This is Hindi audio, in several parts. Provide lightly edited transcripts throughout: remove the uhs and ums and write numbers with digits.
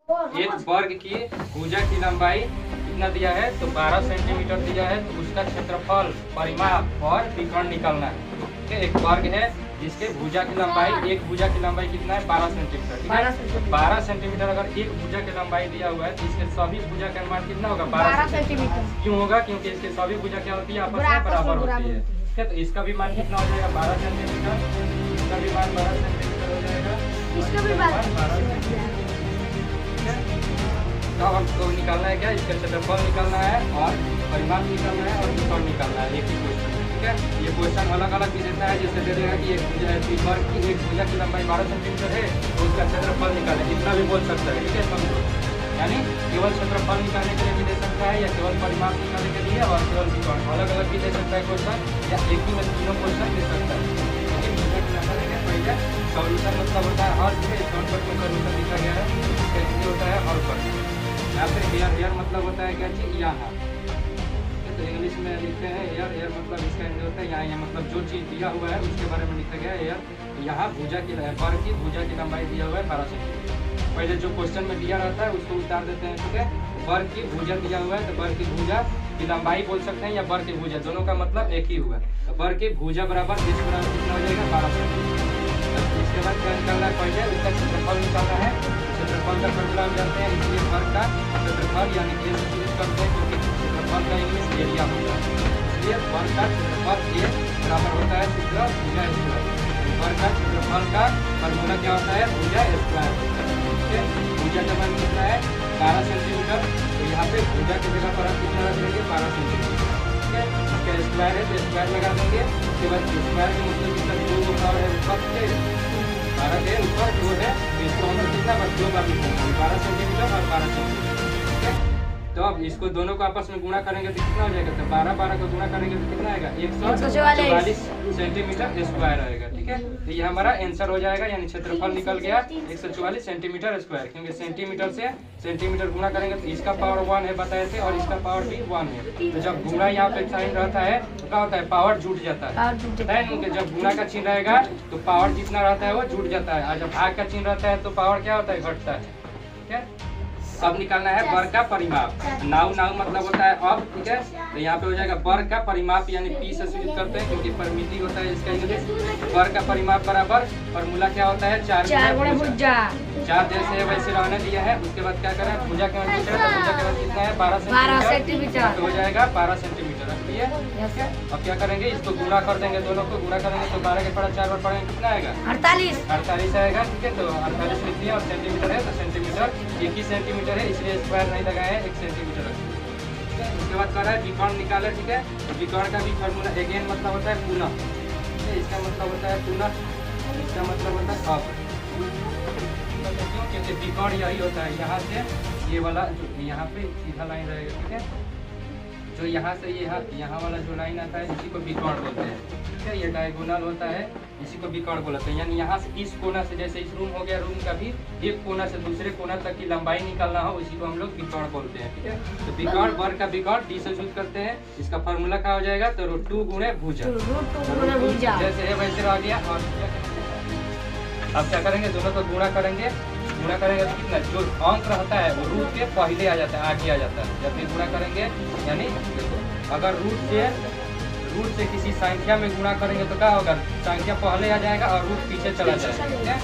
एक वर्ग की भुजा की लंबाई कितना दिया है तो 12 सेंटीमीटर दिया है, तो उसका क्षेत्रफल, परिमाप और विकर्ण निकालना है। ठीक है, एक वर्ग है जिसके भुजा की लंबाई, एक भुजा की लंबाई कितना है 12 सेंटीमीटर। ठीक है, 12 सेंटीमीटर अगर एक भुजा की लंबाई दिया हुआ है तो इसके सभी भुजा का अनुमान कितना होगा 12 सेंटीमीटर। क्यों होगा? क्योंकि इसके सभी भुजा क्या होती है आपस में बराबर होती है। ठीक है, तो इसका भी मान कितना हो जाएगा 12 सेंटीमीटर, इसका भी मान 12 सेंटीमीटर हो जाएगा, इसका भी मान 12 सेंटीमीटर। तो हमको निकालना है क्या, इसका क्षेत्रफल निकालना है और परिमाप निकालना है और विकर्ण निकालना है, एक ही क्वेश्चन। ठीक है, ये क्वेश्चन अलग अलग भी देता है, जैसे दे देगा कि एक भुजा है, वर्ग की एक भुजा की लंबाई 12 सेंटीमीटर है तो उसका क्षेत्रफल निकालें, इतना भी बोल सकता है। ठीक है, समझो, यानी केवल क्षेत्रफल निकालने के लिए भी दे सकता है या केवल परिमाप निकालने के लिए और केवल विकर्ण, अलग अलग भी दे सकता है क्वेश्चन, या एक ही में तीनों क्वेश्चन दे सकता है। लेकिन भुजा की लंबाई का पहले सॉल्यूशन मतलब होता है हल। ठीक है, कॉन्सेप्ट में सॉल्यूशन लिखा गया है, कैसे होता है हल पर। यहाँ पे एयर मतलब होता है क्या चीज, यहाँ। तो इंग्लिश में लिखते हैं एयर मतलब इसका हिंदी होता है यहाँ, मतलब जो चीज़ दिया हुआ है उसके बारे में लिखा गया है एयर। यहाँ भुजा की वर्ग की भुजा की लंबाई दिया हुआ है 12 सेंटीमीटर। पहले जो क्वेश्चन में दिया रहता है उसको उतार देते हैं। ठीक है, वर्ग की भुजा दिया हुआ है तो वर्ग की भुजा की लंबाई बोल सकते हैं या वर्ग की भुजा, दोनों का मतलब एक ही हुआ। तो वर्ग की भुजा बराबर इस बराबर कितना हो जाएगा 12 सेंटीमीटर। इसके बाद क्या निकालना है, पहले उसका क्षेत्रफल निकालना है। क्षेत्रफल का फॉर्मूला हम जानते हैं, इसलिए वर्ग का क्षेत्रफल यानी ए से यूज करते हैं क्योंकि क्षेत्रफल का इंग्लिश एरिया होता है, इसलिए वर्ग का क्षेत्रफल ए बराबर होता है सूत्र भुजा स्क्वायर। वर्ग का क्षेत्रफल का फॉर्मूला क्या होता है, भुजा स्क्वायर। ठीक है, भुजा का मान कितना है 12 सेंटीमीटर, तो यहाँ पे भुजा की जगह पर आप कितना रख देंगे 12 सेंटीमीटर। ठीक है, इसका स्क्वायर है तो स्क्वायर लगा देंगे। उसके बाद स्क्वायर का मतलब कितना, दो पावर है ऊपर से 12 के ऊपर जो है इसको हम कितना बार 2 बार लिखेंगे 12 सेंटीमीटर और 12 सेंटीमीटर। ठीक है, तो अब इसको दोनों को आपस में गुणा करेंगे तो कितना हो जाएगा, तो 12 को गुणा करेंगे तो कितना आएगा 144 सेंटीमीटर स्क्वायर आएगा। ठीक है, तो ये हमारा आंसर हो जाएगा, यानी क्षेत्रफल निकल गया 144 सेंटीमीटर स्क्वायर, क्योंकि सेंटीमीटर से सेंटीमीटर गुणा करेंगे तो इसका पावर 1 है बताए थे और इसका पावर भी 1 है। तो जब गुणा यहाँ पे साइन रहता है तो क्या होता है, पावर जुट जाता है। जब गुणा का चिन्ह रहेगा तो पावर जितना रहता है वो जुट जाता है, और जब भाग का चिन्ह रहता है तो पावर क्या होता है, घटता है। ठीक है, अब निकालना है वर्ग का परिमाप। नाउ मतलब होता है अब। ठीक है, तो यहाँ पे हो जाएगा वर्ग का परिमाप यानी पी से सूचित करते हैं क्योंकि परिमिति होता है इसका इंग्लिश। वर्ग का परिमाप बराबर फॉर्मूला क्या होता है 4 गुणा भुजा। 4 जैसे है वैसे रहने दिया है। उसके बाद क्या करें, भुजा के मान पूछा तो भुजा के मान कितना है 12 सेंटीमीटर, तो हो जाएगा 12 सेंटीमीटर रख दिए। अब क्या करेंगे, इसको गुणा कर देंगे, दोनों को गुणा करेंगे तो 12 के पड़ा 4 बार पढ़ेंगे कितना आएगा 48 आएगा। ठीक है, तो 48 लिख दिया और सेंटीमीटर है तो सेंटीमीटर एक ही सेंटीमीटर है इसलिए स्क्वायर नहीं लगाए हैं, 1 सेंटीमीटर रख दिया। ठीक है, उसके बाद कर रहा है विकर्ण निकाले। ठीक है, तो विकर्ण का भी फॉर्मूला अगेन मतलब होता है पुनः। ठीक है, इसका मतलब होता है पुनः, इसका मतलब होता है अब। क्योंकि विकर्ण यही होता है, यहाँ से ये वाला जो यहाँ पे सीधा लाइन रहेगा। ठीक है, जो यहाँ से यहाँ वाला जो लाइन आता है इसी को विकर्ण बोलते हैं। ठीक है, ये डायगोनल होता है, इसी को विकर्ण बोलते हैं। यानी यहाँ से इस कोना से, जैसे इस रूम हो गया, रूम का भी एक कोना से दूसरे कोना तक की लंबाई निकालना हो इसी को हम लोग विकर्ण बोलते हैं। ठीक है, तो विकर्ण वर्ग का विकर्ण डी से यूज करते हैं। इसका फॉर्मूला क्या हो जाएगा, तो √2 गुणे भुजा, जैसे है वैसे रह गया। और अब क्या करेंगे, दोनों को गुणा करेंगे तो कितना जो अंक रहता है वो रूट के पहले आ जाता है, आगे आ जाता है। जब भी गुणा करेंगे यानी देखो, अगर रूट से किसी संख्या में गुणा करेंगे तो क्या होगा, संख्या पहले आ जाएगा और रूट पीछे चला जाएगा। ठीक है,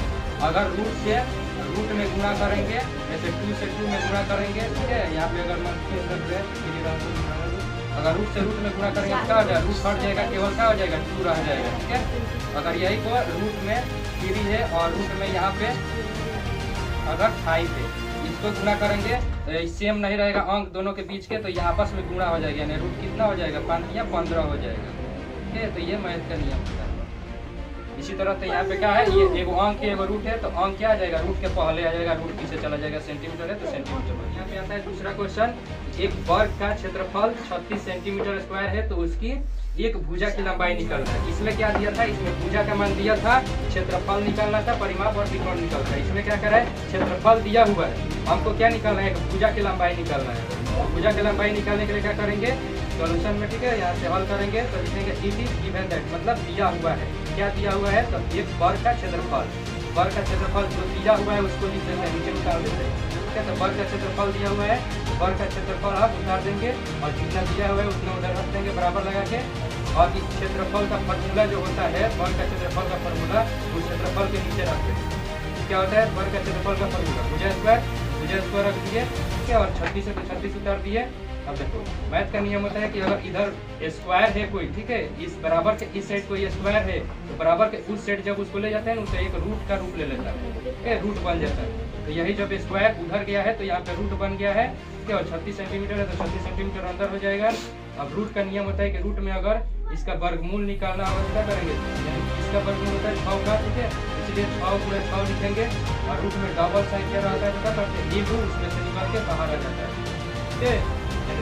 अगर रूट में गुणा करेंगे, जैसे 2 से 2 में गुणा करेंगे। ठीक है, यहाँ पे अगर अगर रूट में गुणा करेंगे तो क्या हो जाएगा, रूट हट जाएगा, केवल क्या हो जाएगा 2 रह जाएगा। ठीक है, अगर यही को रूट में 3 है और रूट में यहाँ पे अगर 5 है, इसको गुणा करेंगे तो सेम नहीं रहेगा अंक दोनों के बीच के, तो ये आपस में गुणा हो जाएगा, यानी रूट कितना हो जाएगा 5 या 15 हो जाएगा। ठीक है, तो ये मैथ का नियम होता है। इसी तरह तो यहाँ पे क्या है, ये एगो अंक है एगो रूट है, तो अंक क्या आ जाएगा, रूट के पहले आ जाएगा, रूट पीछे चला जाएगा। सेंटीमीटर है तो सेंटीमीटर। यहाँ पे आता है दूसरा क्वेश्चन, एक वर्ग का क्षेत्रफल 36 सेंटीमीटर स्क्वायर है तो उसकी एक भुजा की लंबाई निकालना है। इसमें क्या दिया था, इसमें भुजा का मान दिया था, क्षेत्रफल निकालना था, परिमाप और विकर्ण निकालना है। इसमें क्या करा है, क्षेत्रफल दिया हुआ है, हमको क्या निकालना है, भुजा की लंबाई निकालना है। भुजा की लंबाई निकालने के लिए क्या करेंगे, सॉल्यूशन में। ठीक है, यहाँ से हल करेंगे तो लिखेंगे इट इज गिवन दैट, मतलब दिया हुआ है। क्या दिया हुआ है, तो एक वर्ग का क्षेत्रफल जो दिया हुआ है उसको लिख देते हैं, नीचे निकाल देते हैं। ठीक है। तो वर्ग का क्षेत्रफल दिया हुआ है, वर्ग का क्षेत्रफल आप उतार देंगे और जितना दिया हुआ है उतना उधर रख देंगे बराबर लगा के। और इस क्षेत्रफल का फॉर्मूला जो होता है, वर्ग का क्षेत्रफल का फॉर्मूला उस क्षेत्रफल के नीचे रख देंगे। क्या होता है वर्ग का क्षेत्रफल का फॉर्मूला? भुजा स्क्वायर रख दिए, ठीक है। और 36 है तो 36 उतार दिए। अब देखो मैथ का नियम होता है कि अगर इधर स्क्वायर है कोई, ठीक है, इस बराबर के इस साइड कोई स्क्वायर है तो बराबर के उस साइड जब उसको ले जाते हैं उसे एक रूट का रूप ले लेता है, रूट बन जाता है। तो यही जब स्क्वायर उधर गया है तो यहाँ पे रूट बन गया है, ठीक है। और 36 सेंटीमीटर है तो 36 सेंटीमीटर अंदर हो जाएगा। अब रूट का नियम होता है कि रूट में अगर इसका वर्गमूल निकालना होगा तो क्या करेंगे, यानी इसका वर्गमूल होता है 6 का, ठीक है। इसलिए 6 लिखेंगे और रूट में डबल साइन क्या रहता है पता करते हैं, ये उसमें से निकाल के बाहर आ जाता है, ठीक है।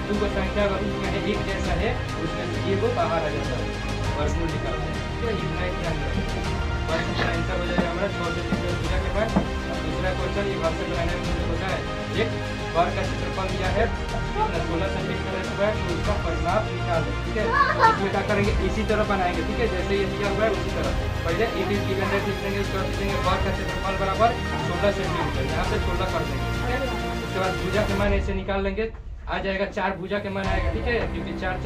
दो का संख्या अगर रूट में है एक जैसा है उसमें से ये वो बाहर आ जाता है, वर्गमूल निकालते हैं, ठीक है। इतना ही ध्यान रखें। बस इसका आंसर हो जाएगा हमारा 6 से 3 पूजा के बाद। दूसरा क्वेश्चन ये भाग से बनाने में मुझे होता है, एक वर्ग का क्षेत्रफल दिया है 16 सेंटीमीटर स्क्वायर, तो उसका परिमाप निकाल दें, ठीक है। इसमें क्या करेंगे, इसी तरह बनाएंगे, ठीक है, जैसे ये दिया हुआ है उसी तरह। पहले इट इज गिवन दैट लिख देंगे, उसके बाद लिखेंगे वर्ग का क्षेत्रफल बराबर 16 सेंटीमीटर, यहाँ से 16 कर देंगे, ठीक है। उसके बाद भुजा के मान ऐसे निकाल लेंगे, आ जाएगा 4 भुजा के मान आएगा, ठीक है, क्योंकि 4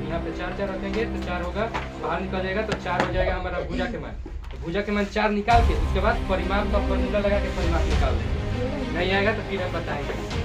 यहाँ पे 4 रखेंगे तो 4 होगा, बाहर निकल जाएगा तो 4 हो जाएगा हमारा भुजा के मान। तो भुजा के मान 4 निकाल के उसके बाद परिमाप का फॉर्मूला लगा के परिमाप निकाल देंगे। नहीं आएगा तो फिर हम बताएंगे।